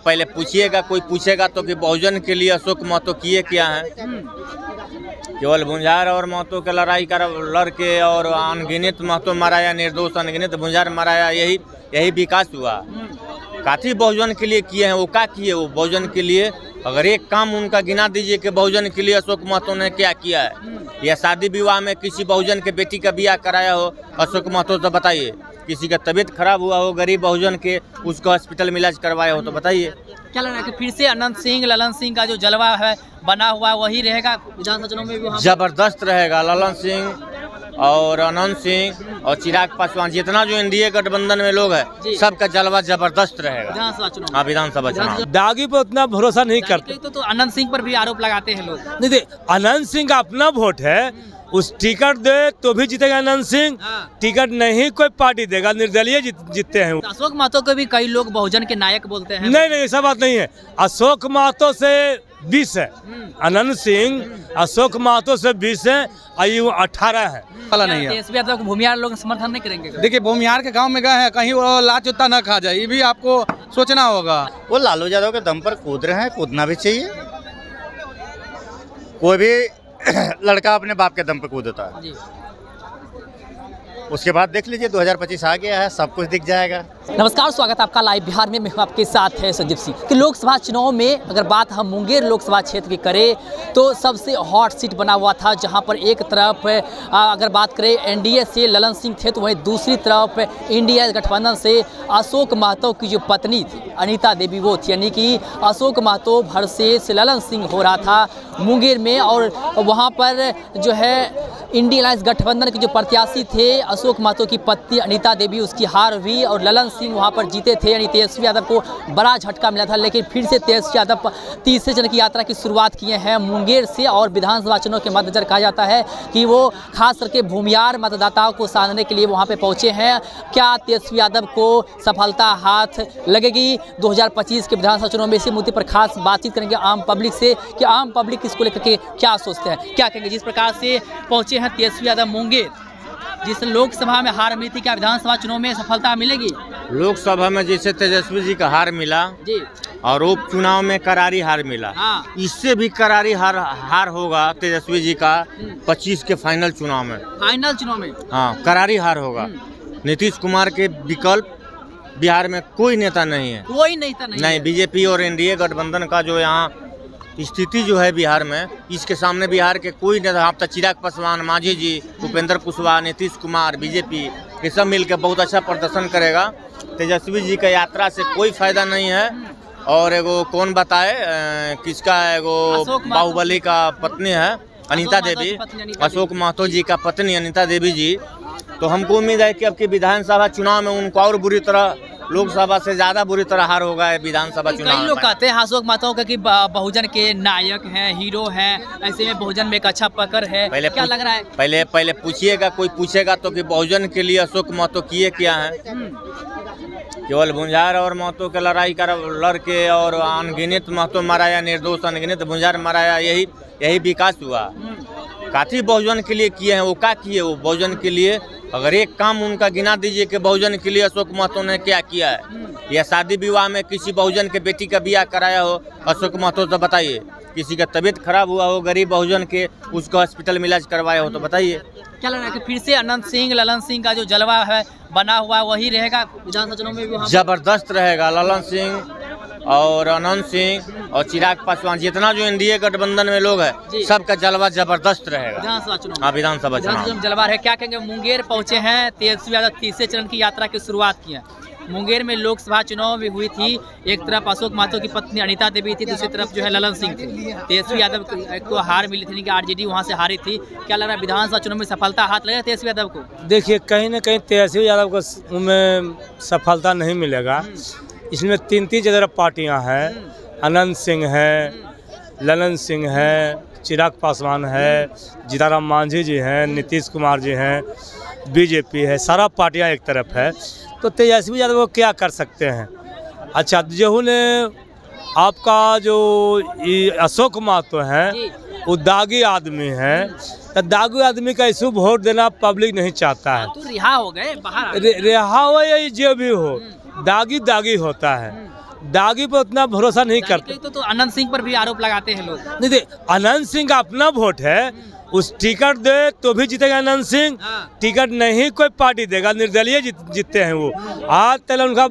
पहले पूछिएगा, कोई पूछेगा तो कि बहुजन के लिए अशोक महतो किए क्या है। केवल भुंजार और महतो के लड़ाई कर लड़के और अनगिनत महतो मराया, निर्दोष अनगिनत भुंजार मराया, यही विकास हुआ। काफी बहुजन के लिए किए हैं, वो क्या किए वो बहुजन के लिए। अगर एक काम उनका गिना दीजिए कि बहुजन के लिए अशोक महतो ने क्या किया है। या शादी विवाह में किसी बहुजन के बेटी का ब्याह कराया हो अशोक महतो, तो बताइए। किसी का तबीयत खराब हुआ हो गरीब बहुजन के, उसको हॉस्पिटल में इलाज करवाया हो, तो बताइए। क्या लग रहा है कि फिर से अनंत सिंह ललन सिंह का जो जलवा है बना हुआ वही रहेगा विधानसभा चुनाव में भी? जबरदस्त रहेगा। ललन सिंह और अनंत सिंह और चिराग पासवान, जितना जो एनडीए गठबंधन में लोग हैं, सबका जलवा जबरदस्त रहेगा विधानसभा चुनाव। हाँ, विधानसभा चुनाव। दागी पर उतना भरोसा नहीं करते। तो अनंत सिंह पर भी आरोप लगाते हैं लोग। नहीं दे, अनंत सिंह का अपना वोट है, उस टिकट दे तो भी जीतेगा अनंत सिंह। टिकट नहीं कोई पार्टी देगा, निर्दलीय जीतते हैं। अशोक महतो को भी कई लोग बहुजन के नायक बोलते हैं। नहीं ऐसा बात नहीं है। अशोक महतो से 20 है अनंत सिंह, अशोक महतो से 20 है, आयु 18 है। वाला नहीं है। तेजस्वी यादव को भूमिहार लोग समर्थन नहीं करेंगे? देखिए, भूमिहार के गांव में गए हैं, कहीं वो लाच उत्ता न खा जाए, ये भी आपको सोचना होगा। वो लालू यादव के दम पर कूद रहे हैं, कूदना भी चाहिए। कोई भी लड़का अपने बाप के दम पर कूदता है। उसके बाद देख लीजिए 2025 आ गया है, सब कुछ दिख जाएगा। नमस्कार, स्वागत है आपका लाइव बिहार में। मैं हूं आपके साथ है संदीप सिंह। कि लोकसभा चुनाव में अगर बात हम मुंगेर लोकसभा क्षेत्र की करें तो सबसे हॉट सीट बना हुआ था, जहां पर एक तरफ अगर बात करें एनडीए से ललन सिंह थे, तो वहीं दूसरी तरफ इंडिया गठबंधन से अशोक महतो की जो पत्नी थी अनीता देवी वो थी। यानी कि अशोक महतो वर्सेस ललन सिंह हो रहा था मुंगेर में। और वहाँ पर जो है इंडिया अलायंस गठबंधन के जो प्रत्याशी थे अशोक महतो की पत्नी अनीता देवी, उसकी हार हुई और ललन सिंह वहां पर जीते थे। यानी तेजस्वी यादव को बड़ा झटका मिला था। लेकिन फिर से तेजस्वी यादव तीसरे चरण की यात्रा की शुरुआत किए हैं मुंगेर से। और विधानसभा चुनाव के मद्देनजर कहा जाता है कि वो खास करके भूमिहार मतदाताओं को साधने के लिए वहां पे पहुंचे हैं। क्या तेजस्वी यादव को सफलता हाथ लगेगी 2025 के विधानसभा चुनाव में? इसी मुद्दे पर खास बातचीत करेंगे आम पब्लिक से कि आम पब्लिक इसको लेकर के क्या सोचते हैं, क्या कहेंगे। जिस प्रकार से पहुंचे हैं तेजस्वी यादव मुंगेर, जिस लोकसभा में हार मिली थी, क्या विधानसभा चुनाव में सफलता मिलेगी? लोकसभा में जैसे तेजस्वी जी का हार मिला जी, और उप चुनाव में करारी हार मिला, इससे भी करारी हार होगा तेजस्वी जी का 25 के फाइनल चुनाव में। फाइनल चुनाव में हाँ, करारी हार होगा। नीतीश कुमार के विकल्प बिहार में कोई नेता नहीं है, कोई नेता नहीं। बीजेपी और एनडीए गठबंधन का जो यहाँ स्थिति जो है बिहार में, इसके सामने बिहार के कोई नेता, आप तक चिराग पासवान, मांझी जी, उपेंद्र कुशवाहा, नीतीश कुमार, बीजेपी, ये सब मिलकर बहुत अच्छा प्रदर्शन करेगा। तेजस्वी जी का यात्रा से कोई फायदा नहीं है। और एगो कौन बताए किसका, एगो बाहुबली का पत्नी है अनीता देवी, अशोक महतो जी का पत्नी अनीता देवी जी। तो हमको उम्मीद है कि अब की विधानसभा चुनाव में उनको और बुरी तरह, लोकसभा से ज्यादा बुरी तरह हार होगा विधानसभा चुनाव। कई लोग कहते हैं अशोक महतो का कि बहुजन के नायक हैं, हीरो हैं, ऐसे में बहुजन में एक अच्छा पकड़ है। क्या लग रहा है? पहले पूछिएगा, कोई पूछेगा तो कि बहुजन के लिए अशोक महतो किए क्या है। केवल भुंजार और महतो के लड़ाई कर लड़के और अनगिनत महतो मराया, निर्दोष अनगिनत भुंजार मराया, यही विकास हुआ। काफी बहुजन के लिए किए हैं, वो क्या किए वो बहुजन के लिए। अगर एक काम उनका गिना दीजिए कि बहुजन के लिए अशोक महतो ने क्या किया है। या शादी विवाह में किसी बहुजन के बेटी का ब्याह कराया हो अशोक महतो, तो बताइए। किसी का तबीयत खराब हुआ हो गरीब बहुजन के, उसको हॉस्पिटल में इलाज करवाया हो, तो बताइए। क्या लग रहा है कि फिर से अनंत सिंह ललन सिंह का जो जलवा है बना हुआ वही रहेगा विधानसभा चुनाव में भी? जबरदस्त रहेगा। ललन सिंह और अनंत सिंह और चिराग पासवान, जितना जो एनडीए गठबंधन में लोग हैं, सबका जलवा जबरदस्त रहेगा विधानसभा चुनाव। हाँ, विधानसभा चुनाव जलवा है। क्या कहेंगे, मुंगेर पहुंचे हैं तेजस्वी यादव, तीसरे चरण की यात्रा की शुरुआत की है। मुंगेर में लोकसभा चुनाव भी हुई थी। एक तरफ अशोक महतो की पत्नी अनीता देवी थी, दूसरी तरफ जो है ललन सिंह थे। तेजस्वी यादव को हार मिली थी कि आरजेडी वहां से हारी थी। क्या लग रहा है विधानसभा चुनाव में सफलता हाथ लगेगा तेजस्वी यादव को? देखिए, कहीं ना कहीं तेजस्वी यादव को में सफलता नहीं मिलेगा। इसमें तीन जगह पार्टियां हैं, अनंत सिंह है, ललन सिंह है, चिराग पासवान है, जीताराम मांझी जी हैं, नीतीश कुमार जी हैं, बीजेपी है, सारा पार्टियां एक तरफ है। तो तेजस्वी यादव को क्या कर सकते हैं? अच्छा, जो ने आपका जो अशोक महतो है वो दागी आदमी है, तो दागी आदमी का इशू वोट देना पब्लिक नहीं चाहता है। तो रिहा हो गए बाहर, रिहा हो या जो भी हो, दागी होता है। दागी पर उतना भरोसा नहीं करते। तो अनंत सिंह पर भी आरोप लगाते हैं लोग। नहीं दे, अनंत सिंह का अपना वोट है, उस टिकट दे तो भी जीतेगा अनंत सिंह, टिकट नहीं कोई पार्टी देगा, निर्दलीय जीतते हैं वो। आज तक उनका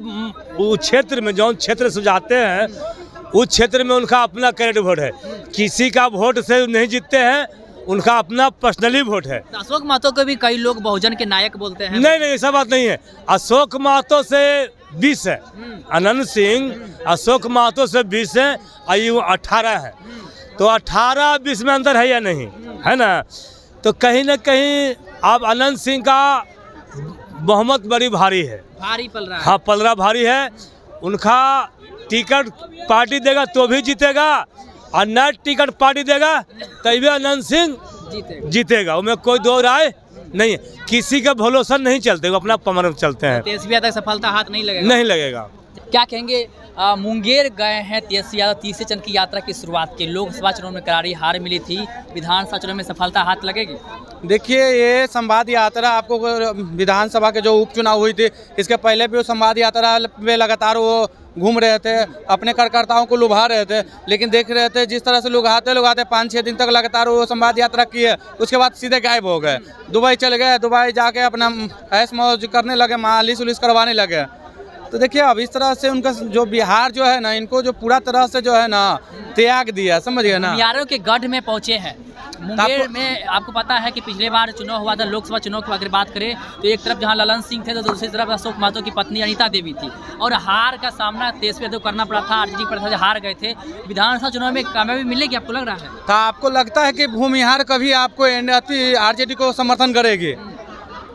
उस क्षेत्र में जो क्षेत्र से जाते हैं उस क्षेत्र में उनका अपना कैंडिडेट वोट है, किसी का वोट से नहीं जीतते हैं, उनका अपना पर्सनली वोट है। अशोक महतो को भी कई लोग बहुजन के नायक बोलते हैं। नहीं ऐसा बात नहीं है, अशोक महतो से 20 है, अनंत सिंह अशोक महतो से 20 है, आयु 18 है, तो 18-20 में अंतर है या नहीं, है ना। तो कहीं ना कहीं अब अनंत सिंह का बहुमत बड़ी भारी है, भारी पल रहा है। हाँ पलरा भारी है। उनका टिकट पार्टी देगा तो भी जीतेगा, और न टिकट पार्टी देगा तभी अनंत सिंह जीतेगा, उसमें कोई दो राय नहीं है। किसी का भरोसा नहीं चलते, वो अपना पमर चलते हैं। तेजस्वी यादव सफलता हाथ नहीं लगेगा। नहीं लगेगा। क्या कहेंगे, मुंगेर गए हैं तेजस्वी यादव, तीसरे चरण की यात्रा की शुरुआत की, लोकसभा चुनाव में करारी हार मिली थी, विधानसभा चुनाव में सफलता हाथ लगेगी? देखिए, ये संवाद यात्रा आपको विधानसभा के जो उपचुनाव हुई थी, इसके पहले भी वो संवाद यात्रा में लगातार वो घूम रहे थे, अपने कार्यकर्ताओं को लुभा रहे थे, लेकिन देख रहे थे जिस तरह से लुभाते 5-6 दिन तक लगातार वो संवाद यात्रा किए, उसके बाद सीधे गायब हो गए, दुबई चले गए, दुबई जाके अपना ऐश मौज करने लगे, मालिश उलिश करवाने लगे। तो देखिए, अब इस तरह से उनका जो बिहार जो है ना, इनको जो पूरा तरह से जो है ना त्याग दिया, समझिए ना। मुंगेरों के गढ़ में पहुंचे हैं। मुंगेर में आपको पता है कि पिछले बार चुनाव हुआ था, लोकसभा चुनाव की अगर बात करें तो एक तरफ जहां ललन सिंह थे तो दूसरी तरफ अशोक महतो की पत्नी अनीता देवी थी, और हार का सामना तेजस्वी यादव करना पड़ा था, आरजेडी पर था, हार गए थे। विधानसभा चुनाव में कामयाबी मिलेगी आपको लग रहा है? तो आपको लगता है कि भूमिहार कभी आपको आरजेडी को समर्थन करेगी?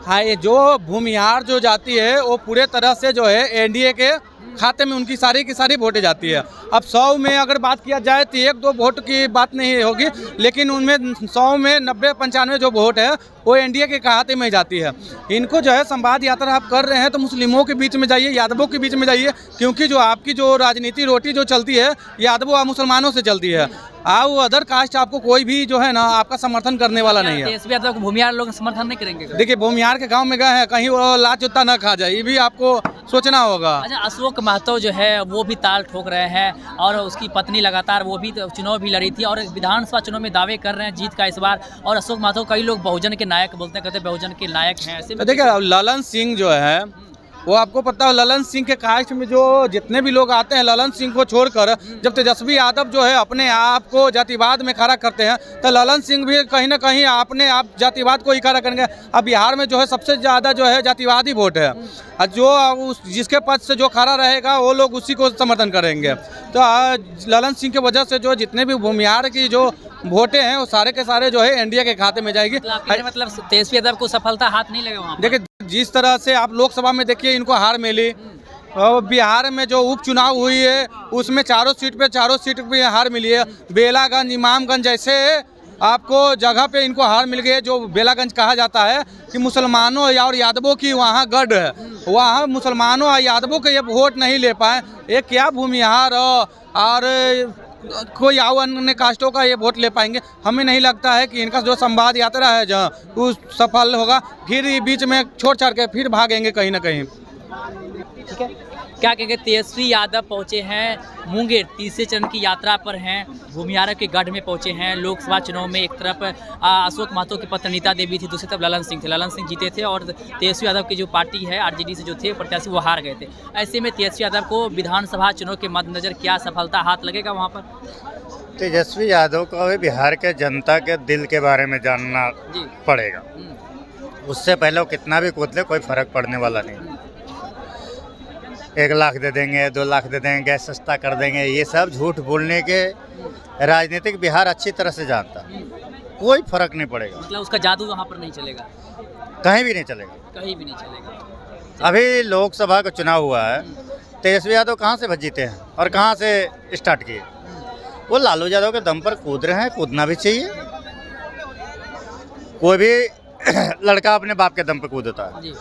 हाँ, ये जो भूमिहार जो जाती है वो पूरे तरह से जो है एनडीए के खाते में उनकी सारी की सारी वोटें जाती है। अब 100 में अगर बात किया जाए तो 1-2 वोट की बात नहीं होगी, लेकिन उनमें 100 में 90-95 जो वोट है वो एनडीए के खाते में जाती है। इनको जो है संवाद यात्रा आप कर रहे हैं तो मुस्लिमों के बीच में जाइए, यादवों के बीच में जाइए, क्योंकि जो आपकी जो राजनीति रोटी जो चलती है यादवों और मुसलमानों से चलती है। वो अदर कास्ट आपको कोई भी जो है ना आपका समर्थन करने वाला नहीं है। तेजस्वी यादव को भूमिहार लोग समर्थन नहीं करेंगे? देखिए, भूमिहार के गांव में गए हैं, कहीं वो लात जूता ना खा जाए, ये भी आपको सोचना होगा। अच्छा, अशोक महतो जो है वो भी ताल ठोक रहे हैं, और उसकी पत्नी लगातार वो भी चुनाव भी लड़ी थी, और विधानसभा चुनाव में दावे कर रहे हैं जीत का इस बार। और अशोक महतो कई लोग बहुजन के नायक बोलते हैं, कहते हैं बहुजन के नायक हैं। ऐसे में देखिए, ललन सिंह जो है वो आपको पता है, ललन सिंह के कास्ट में जो जितने भी लोग आते हैं, ललन सिंह को छोड़कर जब तेजस्वी यादव जो है अपने आप को जातिवाद में खड़ा करते हैं, तो ललन सिंह भी कहीं ना कहीं अपने आप जातिवाद को ही खड़ा करेंगे। अब बिहार में जो है सबसे ज़्यादा जो है जातिवादी वोट है, और जो जिसके पद से जो खड़ा रहेगा वो लोग उसी को समर्थन करेंगे। तो ललन सिंह की वजह से जो जितने भी भूमिहार की जो वोटें हैं वो सारे के सारे जो है एनडीए के खाते में जाएगी। मतलब तेजस्वी यादव को सफलता हाथ नहीं लगेगा? देखिए, जिस तरह से आप लोकसभा में देखिए इनको हार मिली, और बिहार में जो उपचुनाव हुई है उसमें चारों सीट पे हार मिली है। बेलागंज, इमामगंज जैसे आपको जगह पे इनको हार मिल गई है। जो बेलागंज कहा जाता है कि मुसलमानों और यादवों की वहाँ गढ़ है, वहाँ मुसलमानों और यादवों के ये वोट नहीं ले पाए। ये क्या भूमिहार और कोई अन्य कास्टों का ये वोट ले पाएंगे? हमें नहीं लगता है कि इनका जो संवाद यात्रा है जहाँ वो सफल होगा। फिर बीच में छोड़ छाड़ के फिर भागेंगे कहीं ना कहीं। ठीक है, क्या कहेंगे, तेजस्वी यादव पहुंचे हैं मुंगेर, तीसरे चरण की यात्रा पर हैं, भूमिहार के गढ़ में पहुंचे हैं। लोकसभा चुनाव में एक तरफ अशोक महतो की पत्नी अनीता देवी थी, दूसरी तरफ ललन सिंह थे, ललन सिंह जीते थे, और तेजस्वी यादव की जो पार्टी है आरजेडी से जो थे प्रत्याशी वो हार गए थे। ऐसे में तेजस्वी यादव को विधानसभा चुनाव के मद्देनजर क्या सफलता हाथ लगेगा वहाँ पर? तेजस्वी यादव को भी बिहार के जनता के दिल के बारे में जानना पड़ेगा। उससे पहले वो कितना भी कूद ले कोई फर्क पड़ने वाला नहीं। 1 लाख दे देंगे, 2 लाख दे देंगे, गैस सस्ता कर देंगे, ये सब झूठ बोलने के राजनीतिक बिहार अच्छी तरह से जानता है। कोई फर्क नहीं पड़ेगा। मतलब उसका जादू वहाँ पर नहीं चलेगा? कहीं भी नहीं चलेगा, कहीं भी नहीं चलेगा। अभी लोकसभा का चुनाव हुआ है, तेजस्वी यादव कहाँ से जीते हैं और कहाँ से स्टार्ट किए? वो लालू यादव के दम पर कूद रहे हैं, कूदना भी चाहिए। कोई भी लड़का अपने बाप के दम पर कूदता है।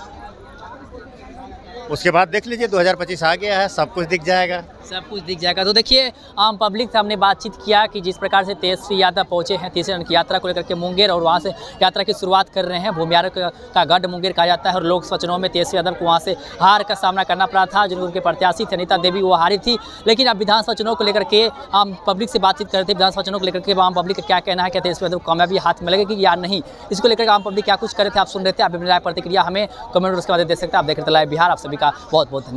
उसके बाद देख लीजिए 2025 आ गया है, सब कुछ दिख जाएगा। सब कुछ दिख जाएगा। तो देखिए आम पब्लिक से हमने बातचीत किया कि जिस प्रकार से तेजस्वी यादव पहुंचे हैं तीसरे चरण की यात्रा को लेकर के मुंगेर और वहां से यात्रा की शुरुआत कर रहे हैं। भूमिहार का गढ़ मुंगेर कहा जाता है और लोकसभा चुनाव में तेजस्वी यादव को वहां से हार का सामना करना पड़ा था। जो उनके प्रत्याशी थे अनिता देवी वो हारी थी, लेकिन अब विधानसभा चुनाव को लेकर के आम पब्लिक से बातचीत करते विधानसभा चुनाव को लेकर के आम पब्लिक का क्या कहना है, क्या तेजस्वी यादव को कामयाबी हाथ में लगेगी या नहीं, इसको लेकर आम पब्लिक क्या कुछ कर रहे थे आप सुन रहे थे। आप अपनी राय प्रतिक्रिया हमें कमेंट उसके बाद दे सकते हैं। आप देख रहे थे लाइव बिहार। आप सभी का बहुत बहुत धन्यवाद।